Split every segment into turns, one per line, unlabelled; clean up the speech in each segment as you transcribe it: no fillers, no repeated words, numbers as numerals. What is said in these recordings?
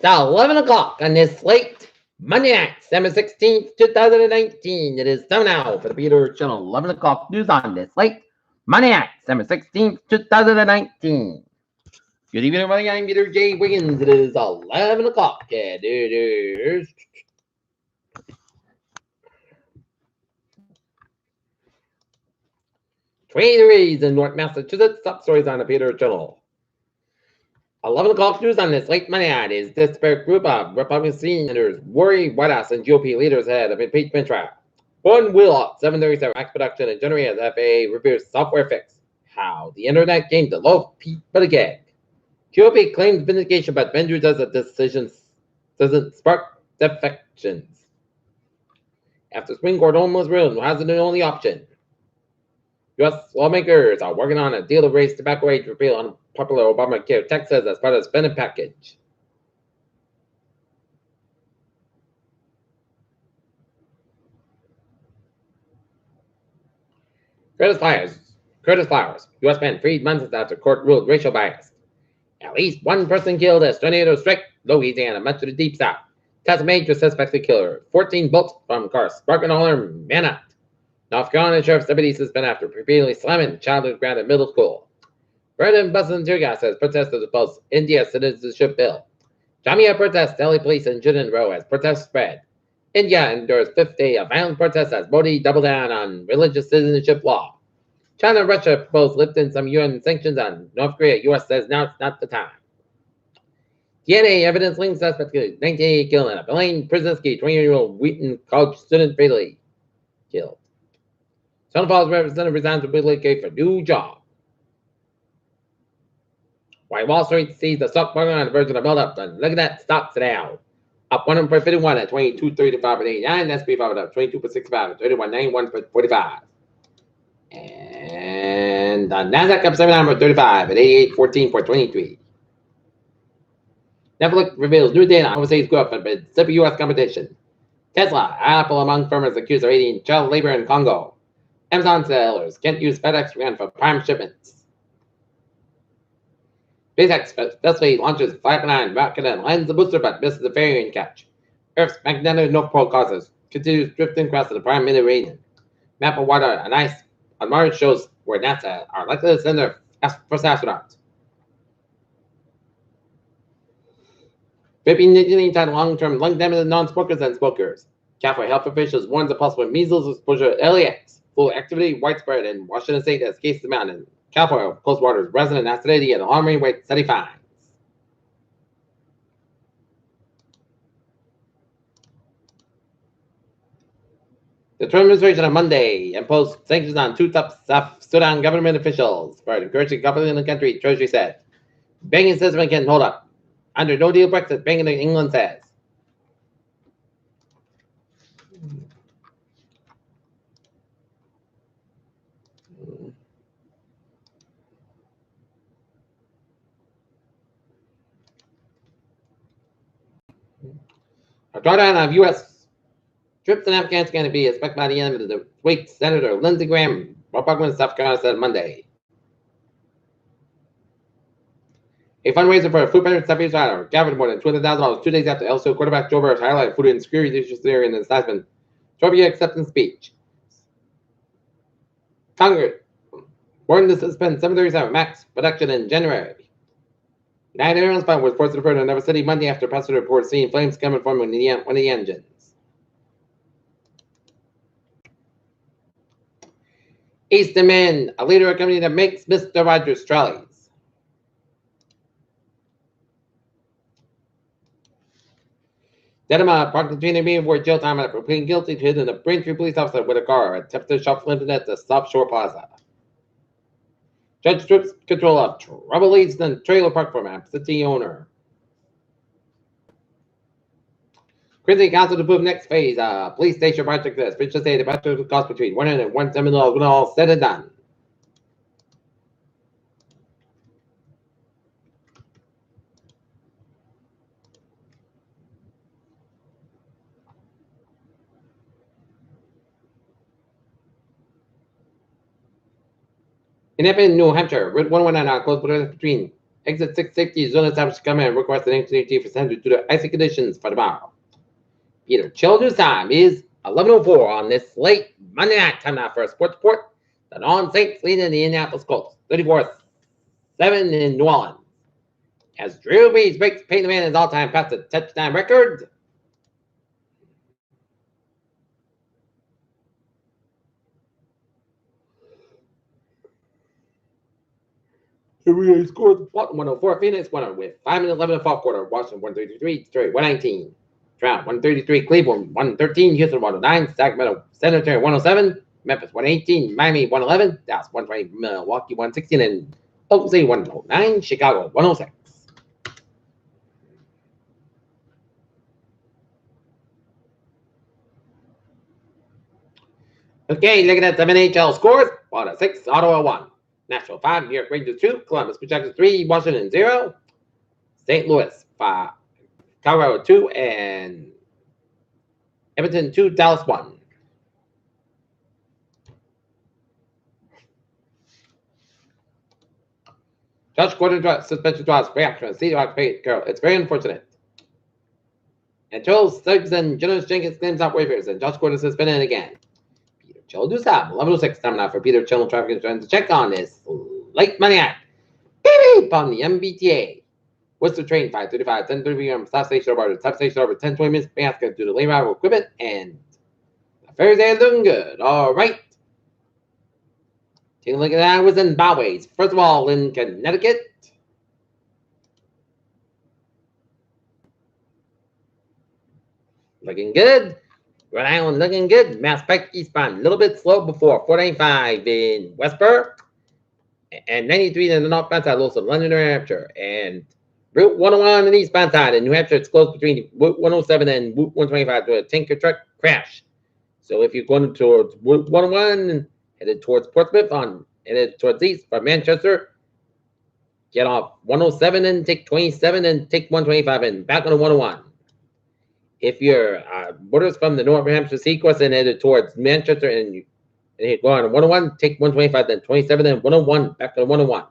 Now, 11 o'clock on this late Monday night, December 16th, 2019. It is time now for the Peter Channel 11 o'clock news on this late Monday night, December 16th, 2019. Good evening, everybody. I'm Peter J. Wiggins. It is 11 o'clock, and it is 20 degrees in North Massachusetts. Top stories on the Peter Channel. 11 o'clock news on this late Monday night is disparate group of Republican senators worry White House and GOP leaders ahead of impeachment trial. One Wheelock 737 Max production and January as FAA reviews software fix. How the internet came to loaf Pete Buttigieg. GOP claims vindication, but Benju does the decisions doesn't spark defections. After Supreme Court almost ruled, has the only option. U.S. lawmakers are working on a deal to raise tobacco age repeal on popular Obamacare taxes as part of the spending package. Curtis Flowers, U.S. man freed months after court ruled racial bias. At least one person killed as tornado struck Louisiana, much to the deep south. Test major suspected killer. 14 bullets from car sparking alarm Manhunt. North Carolina Sheriff's deputy suspended after repeatedly slamming childhood ground at middle school. President Boston tear gas as protesters oppose India citizenship bill. Jamia protests Delhi police in Junin Row as protests spread. India endures fifth day of violent protests as Modi double down on religious citizenship law. China and Russia propose lifting some UN sanctions on North Korea. U.S. says now it's not the time. DNA evidence links suspect 1988 killing of Elaine Brzezinski, 20-year-old Wheaton College student fatally killed. Son Falls representative resigns from Whitley for new job. Why Wall Street sees the stock market on the verge of a build-up, and look at that, stocks now. Up 1.51 at 22.35.89. S&P 500 up 22.65 at 31.91.45. And the Nasdaq up 7.35 at 88.14.23. Netflix reveals new data on overseas growth amid stiff U.S. competition. Tesla, Apple among firms accused of aiding child labor in Congo. Amazon sellers can't use FedEx Ground for prime shipments. SpaceX successfully launches Falcon 9 rocket and lands the booster but misses the fairing catch. Earth's magnetic North Pole causes continues drifting across the prime Mediterranean. Map of water and ice on Mars shows where NASA are likely to send their first astronauts. Vaping nicotine tied long-term lung damage to non-smokers and smokers. California health officials warns of possible measles exposure to LAX. Full activity widespread in Washington State as cases mount in California. Coast waters resident acidity and alarming rate steady fines. The Trump administration on Monday imposed sanctions on two top South Sudan government officials for encouraging government in the country, Treasury said. Banking system can hold up. Under no deal Brexit, Banking in England says. A drawdown of U.S. troops in Afghanistan to be expected by the end of the week, Senator Lindsey Graham, Republican of South Carolina, said Monday. A fundraiser for a food pantry Southeast Rider gathered more than $200,000 2 days after LSU quarterback Joe Burrow highlighted food insecurity issues there in his Heisman Trophy acceptance speech. Congress warned to suspend 737 MAX production in January. United Airlines pilot was forced to return to Never City Monday after passenger reports seeing flames coming from one of the engines. Easton Man, a leader of a company that makes Mr. Rogers trolleys. Dedema, Parkland being for jail time after pleading guilty to hitting a Braintree police officer with a car at Templeton Shops Limited at the South Shore Plaza. Judge strips control of Trouble Leads the trailer park from absentee owner. Quincy Council to approve next phase police station project this. Officials say the project will cost between $100 and $110 million when all said and done. In Epping, New Hampshire, Route 119 closed between Exit 660 zone established coming and request an entity for Sandra due to icy conditions for tomorrow. Peter Children's time is 11:04 on this late Monday night. Time now for a sports report. The non-Saints leading the Indianapolis Colts 34-7 in New Orleans. As Drew Brees breaks Peyton Manning's all-time passing touchdown record. We scored 104. Phoenix won with 5 minutes 11 in the fourth quarter. Washington 133. Detroit 119. Toronto 133. Cleveland 113. Houston 109. Sacramento San Antonio 107. Memphis 118. Miami 111. Dallas 120. Milwaukee 116. And Oklahoma City 109. Chicago 106. Okay, looking at some NHL scores. Florida 6, Ottawa 1. Nashville 5, New York Rangers 2, Columbus Blue Jackets 3, Washington 0, St. Louis 5, Colorado 2, and Edmonton 2, Dallas 1. Josh Gordon suspension draws reaction. It's very unfortunate. And Charles Suggs and Jonas Jenkins claims out waivers, and Josh Gordon suspended again. Peter Chill do stop. 11:06 time now for Peter Chill traffic insurance to check on this late Monday night. Beep on the MBTA. Worcester train 5:35, 10:30 p.m. Stop station over 10-20 minutes. Basket due to lane arrival equipment, and the fares are looking good. All right. Take a look at that. Was in Bowways. First of all, in Connecticut. Looking good. Rhode Island looking good. Mass Pike eastbound. A little bit slow before 495 in Westborough. And 93 in the northbound side, also London, New Hampshire. And Route 101 on the eastbound side in New Hampshire, it's close between Route 107 and Route 125 to a tanker truck crash. So if you're going towards Route 101, headed towards Portsmouth, headed towards east from Manchester, get off 107 and take 27 and take 125 and back on the 101. If you're borders from the North Hampshire Seacoast and headed towards Manchester and you go on 101, take 125, then 27, then 101, back to the 101.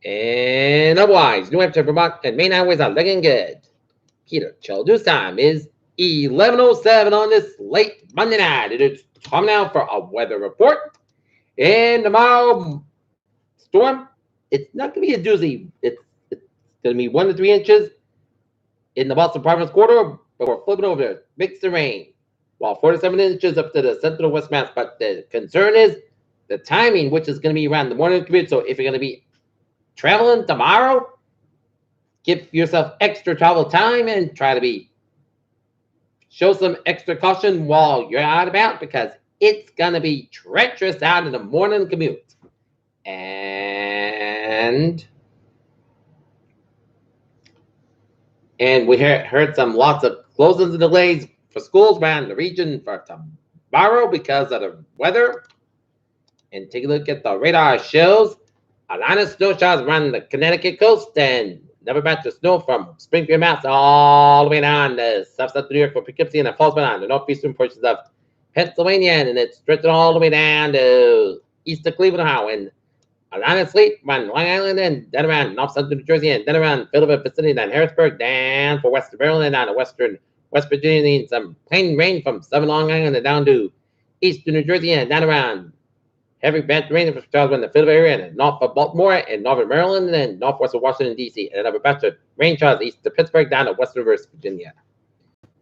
And otherwise, New Hampshire, Vermont, and Maine highways are looking good. Peter Children's time is 11:07 on this late Monday night. It is time now for a weather report. And tomorrow, storm, it's not going to be a doozy. It's going to be 1 to 3 inches in the Boston Province quarter, but we're flipping over there. Mix the rain. While 4 to 7 inches up to the central west mass. But the concern is the timing, which is going to be around the morning commute. So if you're going to be traveling tomorrow, give yourself extra travel time and try to show some extra caution while you're out about, because it's going to be treacherous out in the morning commute. And we heard lots of closings and delays for schools around the region for tomorrow because of the weather. And take a look at the radar shows. A line of snow showers around the Connecticut coast and never batch of snow from Springfield, Mass. all the way down to south New York for Poughkeepsie and it falls down the northeastern portions of Pennsylvania, and it's stretching all the way down to east of Cleveland, Ohio. And a line of sleet around Long Island and then around north central New Jersey and then around Philadelphia vicinity, then Harrisburg, down for western Maryland, down to western West Virginia, and some plain rain from southern Long Island and down to eastern New Jersey and down around heavy bad rain for Charles in the Philadelphia area and north of Baltimore and northern Maryland and then northwest of Washington, D.C. And another batch of rain showers east of Pittsburgh down to western West Virginia.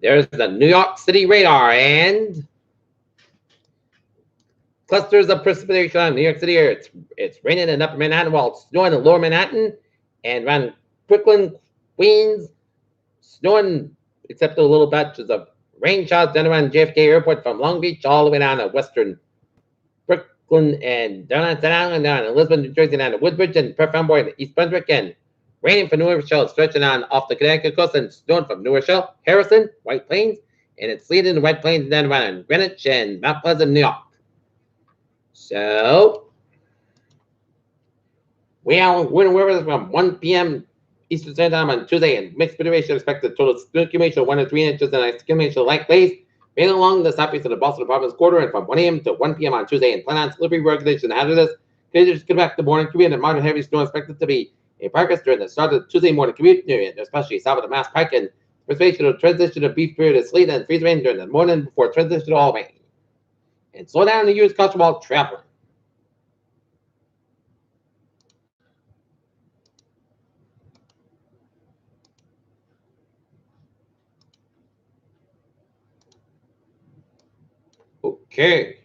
There's the New York City radar and clusters of precipitation on New York City area. It's raining in upper Manhattan while it's snowing in lower Manhattan and around Brooklyn, Queens, snowing except the little batches of rain showers down around JFK Airport from Long Beach all the way down to western Brooklyn and down on Staten Island, down in Elizabeth, New Jersey, down to Woodbridge and Perth Amboy and East Brunswick, and raining from New Rochelle, stretching on off the Connecticut coast and snowing from New Rochelle, Harrison, White Plains, and it's leading the White Plains down around Greenwich and Mount Pleasant, New York. So we are winter weather from 1 p.m. Eastern Standard Time on Tuesday, and mixed precipitation expected total accumulation of 1 to 3 inches and accumulation of light haze raining along the southeast of the Boston Province quarter, and from 1 a.m. to 1 p.m. on Tuesday, and plan on slippery road conditions and hazardous Commuters get back to the morning commute and moderate heavy snow expected to be in progress during the start of the Tuesday morning commute period, especially south of the Mass Pike and anticipation of transition to beef period of sleet and freeze rain during the morning before transition to all rain. And slow down the use caution while traveling. Okay.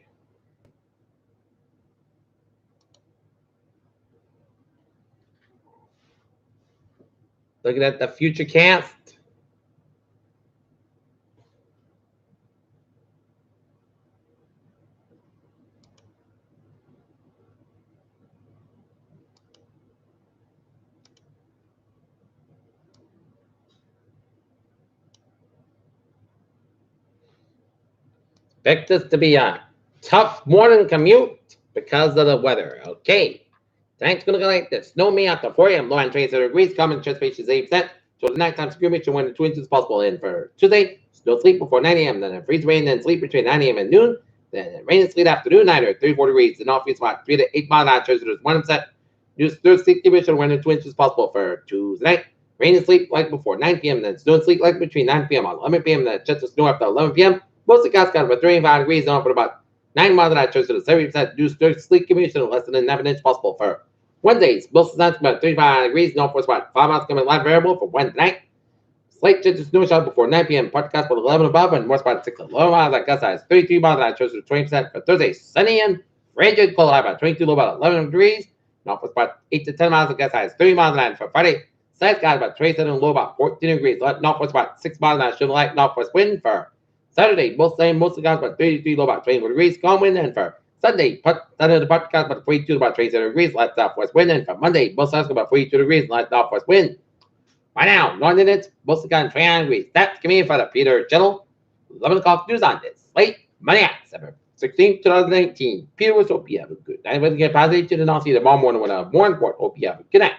Looking at the future cast. Expect this to be a tough morning commute because of the weather. Okay. Thanks gonna go like this. Snow me after 4 a.m. Low and 27 degrees. Common transpiration is 8%. So the nighttime skirmish and when the 2 inches possible. And for Tuesday, snow sleep before 9 a.m. Then freeze rain, then sleep between 9 a.m. and noon. Then rain and sleet afternoon, night at 34 degrees. And off freeze about 3 to 8 miles an hour. There's 1%. Use third sleep condition when the 2 inches possible for Tuesday night. Rain and sleep like before 9 p.m. Then snow and sleep like between 9 p.m. on 11 p.m. Then chance of snow after 11 p.m. Mostly got about 35 degrees and off at about 9 miles an hour. There's 70% use third sleep condition less than 11 inches possible for Wednesdays, most of the time about 35 degrees, no force about 5 miles coming live variable for Wednesday night. Slight chance of snow shower before 9 p.m. Podcast with 11 above and more spot 6 to 11 miles. Like gust size 33 miles. I chose 20% for Thursday, sunny and frigid, cold high about 22, low about 11 degrees. No force about 8 to 10 miles. Like gust size 30 miles an hour for Friday. Side skies about 27 low about 14 degrees. No force about 6 miles an hour. Should light no force wind for Saturday. Most same, most of the guys about 33 low about 24 degrees. Calm wind and for Sunday, Sunday the podcast about 42 about 27 degrees, light southwest wind, and from Monday, both sides about 42 degrees, light southwest wind. Right now, London it's mostly got 29 degrees. That's coming for the Peter Channel. 11 o'clock news on this late Monday night, December 16th, 2019. Peter was hope you have a good night. Let's get positive, and I'll see you tomorrow morning with a more important. Hope you have a good night.